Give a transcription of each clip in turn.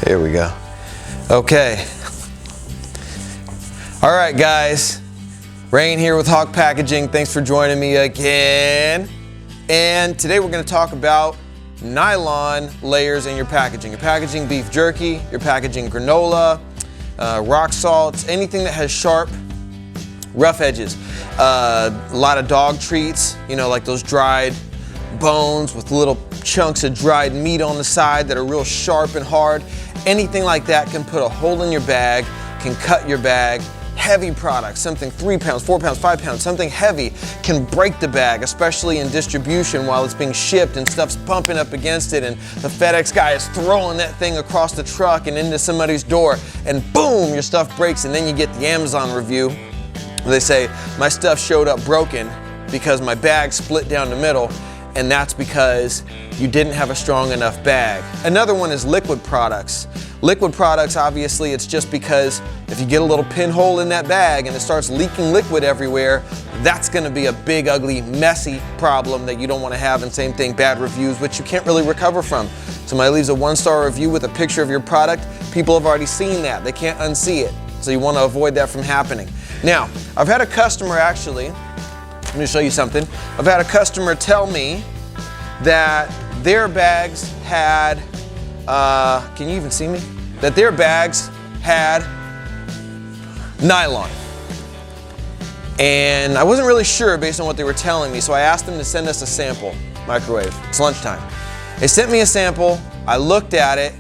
Here we go. Okay. All right, guys. Rain here with Hawk Packaging. Thanks for joining me again. And today we're going to talk about nylon layers in your packaging. You're packaging beef jerky, you're packaging granola, rock salts, anything that has sharp, rough edges. A lot of dog treats, you know, like those dried bones with little chunks of dried meat on the side that are real sharp and hard. Anything like that can put a hole in your bag, can cut your bag. Heavy products, something 3 pounds, 4 pounds, 5 pounds, something heavy can break the bag, especially in distribution while it's being shipped and stuff's bumping up against it and the FedEx guy is throwing that thing across the truck and into somebody's door and boom, your stuff breaks, and then you get the Amazon review. They say, my stuff showed up broken because my bag split down the middle, and that's because you didn't have a strong enough bag. Another one is liquid products. Liquid products, obviously, it's just because if you get a little pinhole in that bag and it starts leaking liquid everywhere, that's gonna be a big, ugly, messy problem that you don't wanna have. And same thing, bad reviews, which you can't really recover from. Somebody leaves a 1-star review with a picture of your product, people have already seen that. They can't unsee it. So you wanna avoid that from happening. Now, I've had a customer actually, let me show you something. I've had a customer tell me that their bags had, can you even see me? That their bags had nylon. And I wasn't really sure based on what they were telling me, so I asked them to send us a sample, microwave. It's lunchtime. They sent me a sample, I looked at it.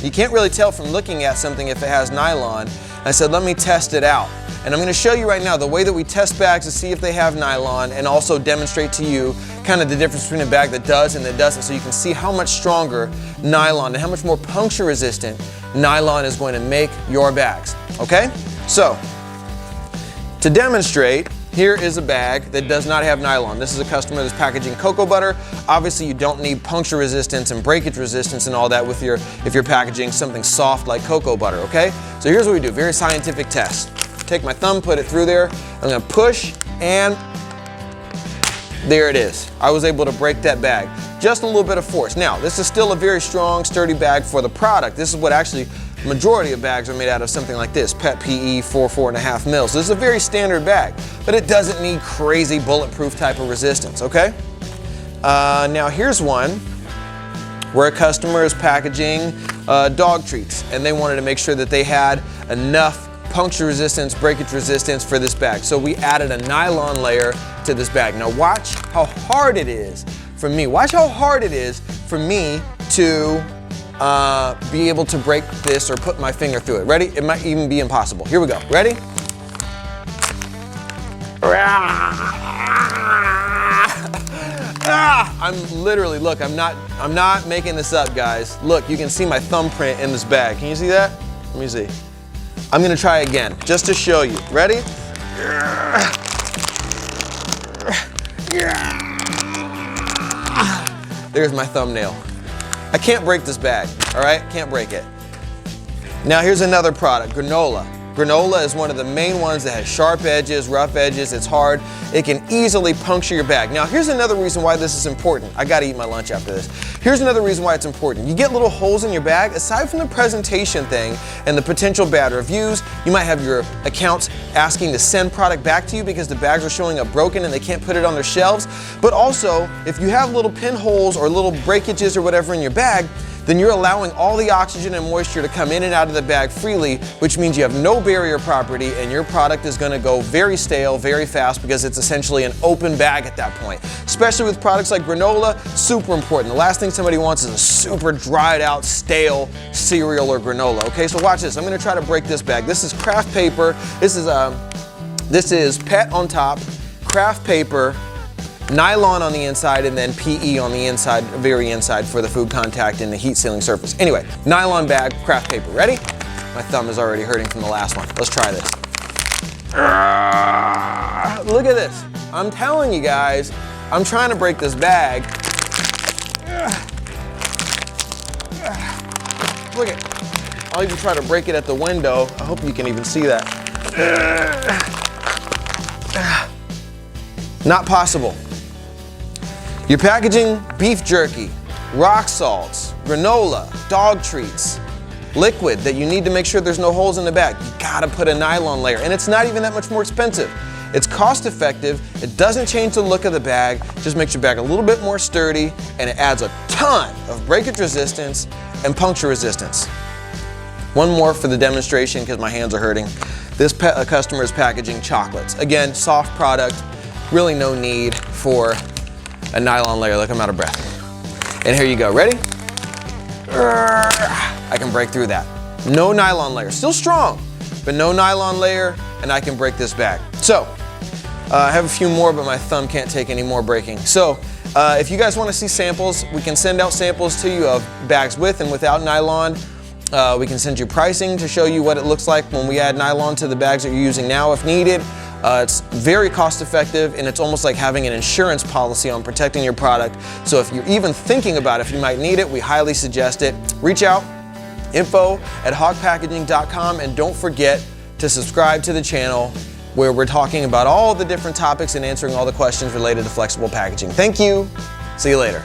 You can't really tell from looking at something if it has nylon. I said, let me test it out. And I'm gonna show you right now the way that we test bags to see if they have nylon and also demonstrate to you kind of the difference between a bag that does and that doesn't, so you can see how much stronger nylon and how much more puncture resistant nylon is going to make your bags, okay? So, to demonstrate, here is a bag that does not have nylon. This is a customer that's packaging cocoa butter. Obviously, you don't need puncture resistance and breakage resistance and all that with if you're packaging something soft like cocoa butter, okay? So here's what we do, very scientific test. Take my thumb, put it through there. I'm gonna push, and there it is. I was able to break that bag. Just a little bit of force. Now, this is still a very strong, sturdy bag for the product. This is what actually the majority of bags are made out of, something like this, PET PE 4.5 mils. This is a very standard bag, but it doesn't need crazy bulletproof type of resistance, okay? Now here's one where a customer is packaging dog treats, and they wanted to make sure that they had enough puncture resistance, breakage resistance for this bag. So we added a nylon layer to this bag. Now watch how hard it is for me. Watch how hard it is for me to be able to break this or put my finger through it. Ready? It might even be impossible. Here we go. Ready? I'm literally, look, I'm not making this up, guys. Look, you can see my thumbprint in this bag. Can you see that? Let me see. I'm gonna try again, just to show you. Ready? There's my thumbnail. I can't break this bag, all right? Can't break it. Now here's another product, granola. Granola is one of the main ones that has sharp edges, rough edges, it's hard. It can easily puncture your bag. Now here's another reason why this is important. I gotta eat my lunch after this. Here's another reason why it's important. You get little holes in your bag, aside from the presentation thing and the potential bad reviews, you might have your accounts asking to send product back to you because the bags are showing up broken and they can't put it on their shelves. But also, if you have little pinholes or little breakages or whatever in your bag, then you're allowing all the oxygen and moisture to come in and out of the bag freely, which means you have no barrier property and your product is gonna go very stale, very fast, because it's essentially an open bag at that point. Especially with products like granola, super important. The last thing somebody wants is a super dried out, stale cereal or granola. Okay, so watch this. I'm gonna try to break this bag. This is craft paper. This is PET on top, craft paper, nylon on the inside, and then PE on the inside, very inside for the food contact and the heat sealing surface. Anyway, nylon bag, craft paper. Ready? My thumb is already hurting from the last one. Let's try this. Look at this. I'm telling you guys, I'm trying to break this bag. Look at, I'll even try to break it at the window. I hope you can even see that. Not possible. You're packaging beef jerky, rock salts, granola, dog treats. liquid that you need to make sure there's no holes in the bag, you gotta put a nylon layer. And it's not even that much more expensive. It's cost effective, it doesn't change the look of the bag, just makes your bag a little bit more sturdy, and it adds a ton of breakage resistance and puncture resistance. One more for the demonstration because my hands are hurting. This customer is packaging chocolates. Again, soft product, really no need for a nylon layer. Look, I'm out of breath. And here you go, ready? I can break through that. No nylon layer, still strong, but no nylon layer, and I can break this bag. So, I have a few more, but my thumb can't take any more breaking. So, if you guys want to see samples, we can send out samples to you of bags with and without nylon. We can send you pricing to show you what it looks like when we add nylon to the bags that you're using now if needed. It's very cost effective, and it's almost like having an insurance policy on protecting your product. So if you're even thinking about if you might need it, we highly suggest it. Reach out, info@hogpackaging.com, and don't forget to subscribe to the channel where we're talking about all the different topics and answering all the questions related to flexible packaging. Thank you. See you later.